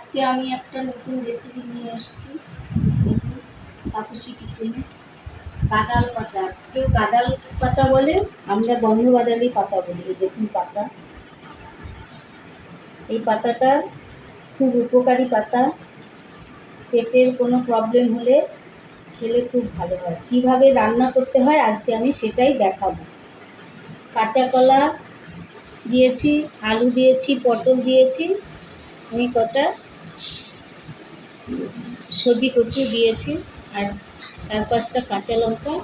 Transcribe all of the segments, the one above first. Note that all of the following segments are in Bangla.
আজকে আমি একটা নতুন রেসিপি নিয়ে এসেছি। দেখুন, তাপসী কিচেনে গাঁদাল পাতা, কেউ গাঁদাল পাতা বলে, আমরা গন্ধবাদালি পাতা বলি। এই দেখুন পাতা, এই পাতাটা খুব উপকারী পাতা। পেটের কোনো প্রবলেম হলে খেলে খুব ভালো হয়। কীভাবে রান্না করতে হয় আজকে আমি সেটাই দেখাবো। কাঁচা কলা দিয়েছি, আলু দিয়েছি, পটল দিয়েছি, আমি কটা সজি কচু দিয়েছি, আর 4-5টা কাঁচা লঙ্কা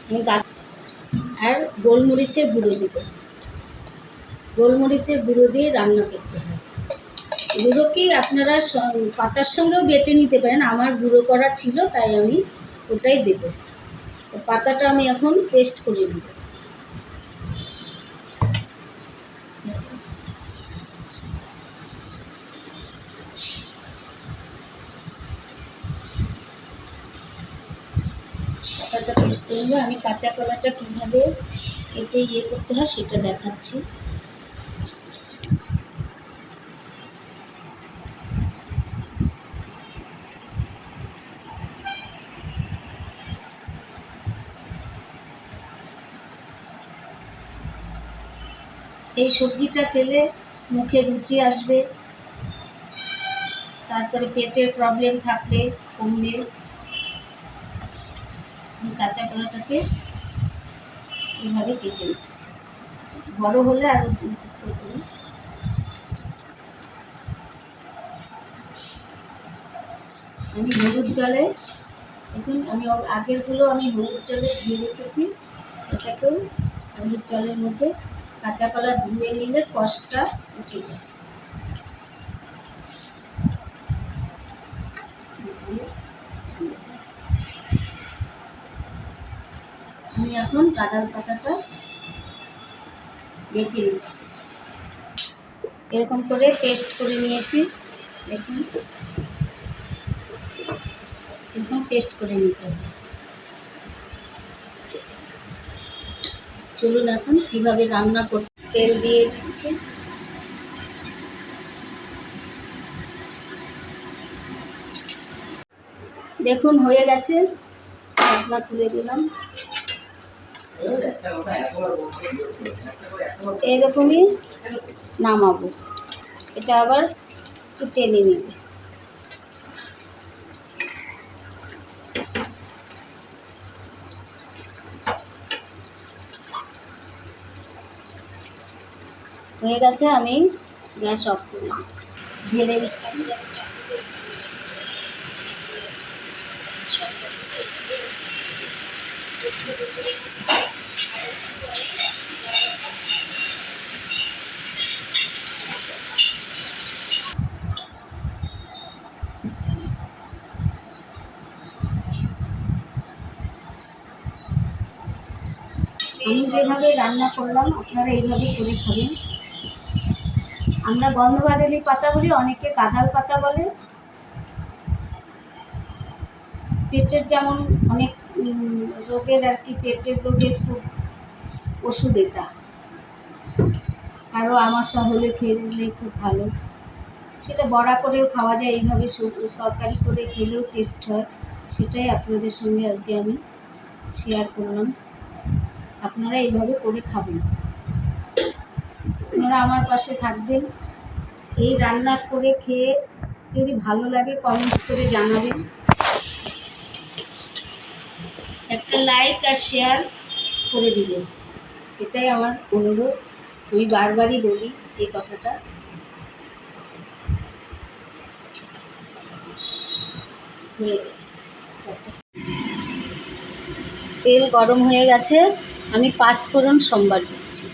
আমি আর গোলমরিচের গুঁড়ো দেবো। গোলমরিচের গুঁড়ো দিয়ে রান্না করতে হয়। গুঁড়ো কি আপনারা পাতার সঙ্গেও বেটে নিতে পারেন, আমার গুঁড়ো করা ছিল তাই আমি ওটাই দেব। তো পাতাটা আমি এখন পেস্ট করে নেব। পাতাটা পেস্ট করে নেব। আমি কাঁচা কলাটা কীভাবে কেটে করতে হয় সেটা দেখাচ্ছি। এই সবজিটা খেলে মুখে রুচি আসবে, তারপরে পেটের প্রবলেম থাকলে কমবে। কাঁচা কলাটাকে এইভাবে কেটে নিচ্ছি, বড় হলে আরও টুকরো করে। আমি হলুদ জলে, দেখুন আমি আগেরগুলো আমি হলুদ জলে ধুয়ে রেখেছি, এটাকেও হলুদ জলের মধ্যে কাঁচা কলা ধুয়ে নিলে কষটা উঠে যায়। আমি এখন গাঁদাল পাতাটা বেটে নিচ্ছি, এরকম করে পেস্ট করে নিয়েছি। দেখুন এরকম পেস্ট করে নিতে হবে। চলুন এখন কিভাবে রান্না করতে। তেল দিয়ে দিচ্ছি, দেখুন হয়ে গেছে, ঢাকনা খুলে দিলাম। এরকমই নামাবো, এটা আবার একটু টেনে নেবে। হয়ে গেছে, আমি গ্যাস অফ করে দিচ্ছি, ঢেলে দিচ্ছি। আমি যেভাবে রান্না করলাম আপনারা এইভাবে করে খাবেন। আমরা গন্ধবাদালি পাতা বলি, অনেকে গাঁদাল পাতা বলে। পেটের যেমন অনেক রোগের আর কি, পেটের রোগের খুব ওষুধ এটা। কারো আমাশা হলে খেয়ে দিলে খুব ভালো। সেটা বড়া করেও খাওয়া যায়, এইভাবে তরকারি করে খেলেও টেস্ট হয়। সেটাই আপনাদের সঙ্গে আজকে আমি শেয়ার করলাম। আপনারা এইভাবে করে খাবেন, আপনারা আমার পাশে থাকবেন। এই রান্না করে খেয়ে যদি ভালো লাগে কমেন্টস করে জানাবেন। একটা লাইক আর শেয়ার করে দিবেন, এটাই আমার অনুরোধ। আমি বারবারই বলি এই কথাটা। হয়ে গেছে, তেল গরম হয়ে গেছে, আমি 5 ফোড়ন সম্বার দিচ্ছি।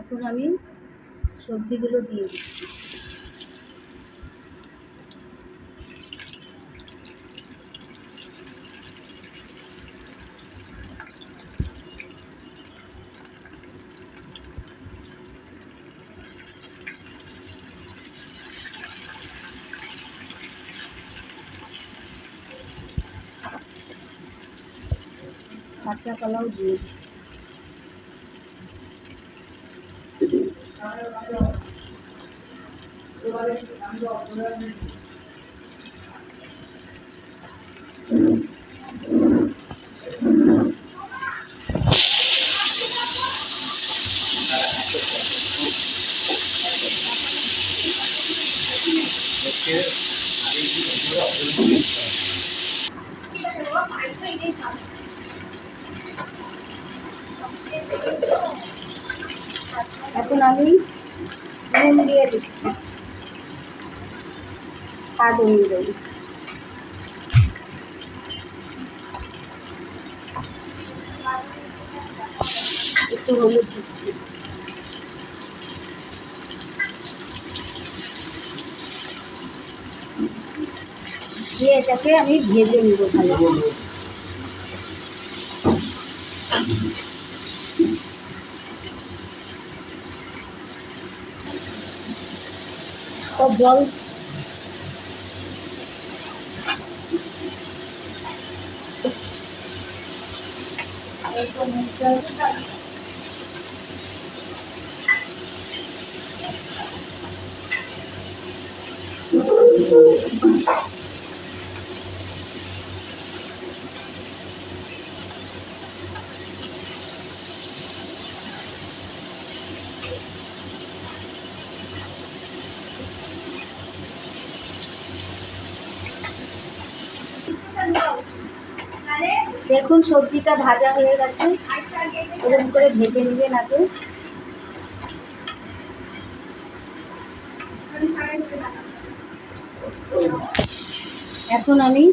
এখন আমি সবজিগুলো দিয়ে দিচ্ছি। কাঁচা কলাও দিয়ে দিই। এখন আমি নুন দিয়ে দিচ্ছি স্বাদ অনুযায়ী। একটু হলুদ দিচ্ছি। দিয়ে এটাকে আমি ভেজে নেবো ভালো। জল দেখুন সবজিটা ভাজা হয়ে গেছে, এরকম করে ভেজে নেবেন আগে। এখন আমি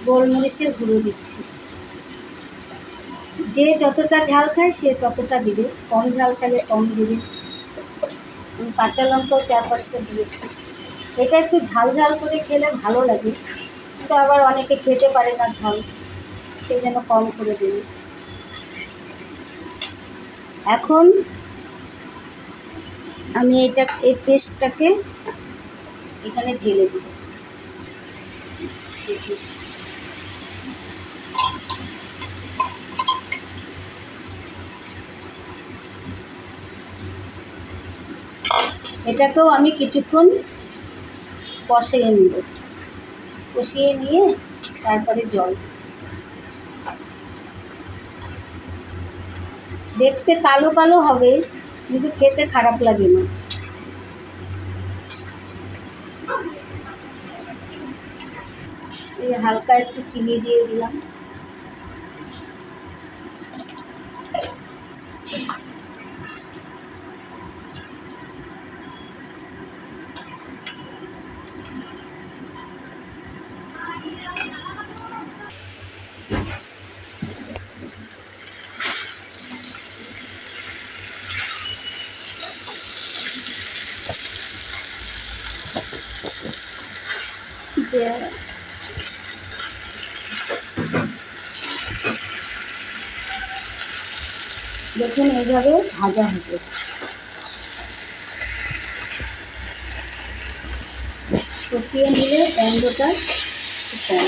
গোলমরিচের গুঁড়ো দিচ্ছি। যে যতটা ঝাল খায় সে ততটা দিবে, কম ঝাল খেলে কম দিবে। আমি কাঁচা লঙ্কাও 4-5টা দিয়েছি। এটা একটু ঝাল ঝাল করে খেলে ভালো লাগে, কিন্তু আবার অনেকে খেতে পারে না ঝাল, সেই জন্য কম করে দেবে। এখন আমি এই পেস্টটাকে এখানে ঢেলে দেব। এটাকেও আমি কিছুক্ষণ কষিয়ে নেব। কষিয়ে নিয়ে তারপরে জল। দেখতে কালো কালো হবে, কিন্তু খেতে খারাপ লাগে না। এই হালকা একটু চিনি দিয়ে দিলাম। দেখুন এইভাবে ভাজা হবে। কষিয়ে নিলে গন্ধটা কম।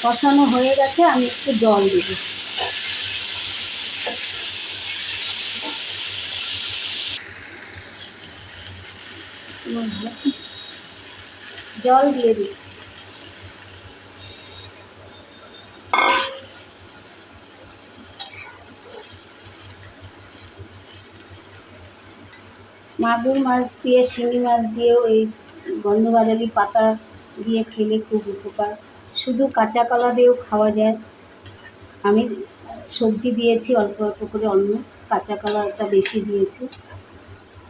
কষানো হয়ে গেছে, আমি একটু জল দেব। জল দিয়ে দিচ্ছি। মাগুর মাছ দিয়ে, শিঙি মাছ দিয়েও এই গন্ধবাজালি পাতা দিয়ে খেলে খুব উপকার। শুধু কাঁচা কলা দিয়েও খাওয়া যায়। আমি সবজি দিয়েছি অল্প অল্প করে, অন্য কাঁচা কলাটা বেশি দিয়েছি।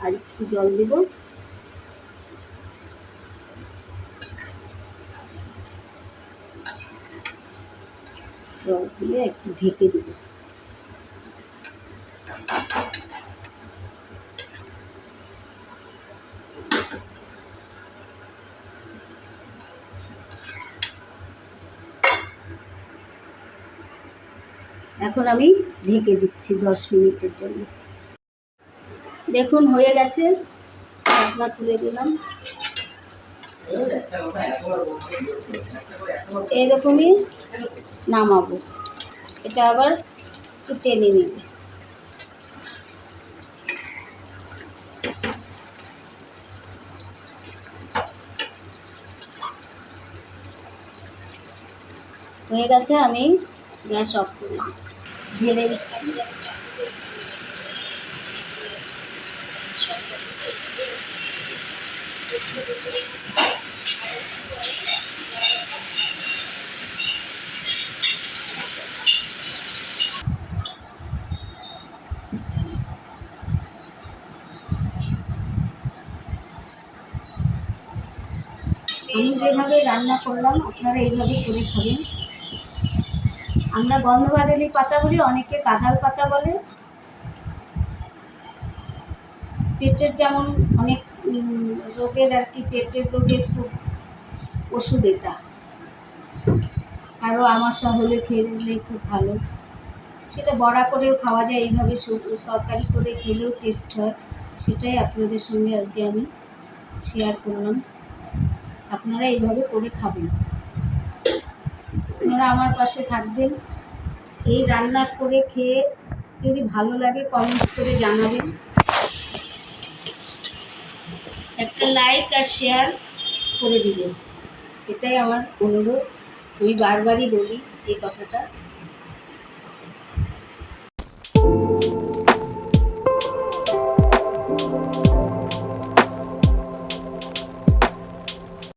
আর একটু জল দেব। জল দিয়ে একটু ঢেকে দেব। এখন আমি ঢেকে দিচ্ছি 10 মিনিটের জন্য। দেখুন হয়ে গেছে, ঢাকনা খুলে দিলাম। এরকমই নামাবো, এটা আবার একটু টেনে নেবে। হয়ে গেছে, আমি গ্যাস অফ করে দিচ্ছি, ঢেলে দিচ্ছি। আমি যেভাবে রান্না করলাম আপনারা এইভাবে করে খাবেন। আমরা গন্ধবাদালি পাতা বলি, অনেকে কাঁঠাল পাতা বলে। পেটের যেমন অনেক রোগের আর কি, পেটের রোগের খুব ওষুধ এটা। কারো আমাশা হলে খেলে খুব ভালো, সেটা বড়া করেও খাওয়া যায়, এইভাবে তরকারি করে খেলেও টেস্ট হয়। সেটাই আপনাদের সঙ্গে আজকে আমি শেয়ার করলাম। আপনারা এইভাবে করে খাবেন, আপনারা আমার পাশে থাকবেন। এই রান্না করে খেয়ে যদি ভালো লাগে কমেন্টস করে জানাবেন, একটা লাইক আর শেয়ার করে দিবেন, এটাই আমার অনুরোধ। আমি বারবারই বলি এই কথাটা।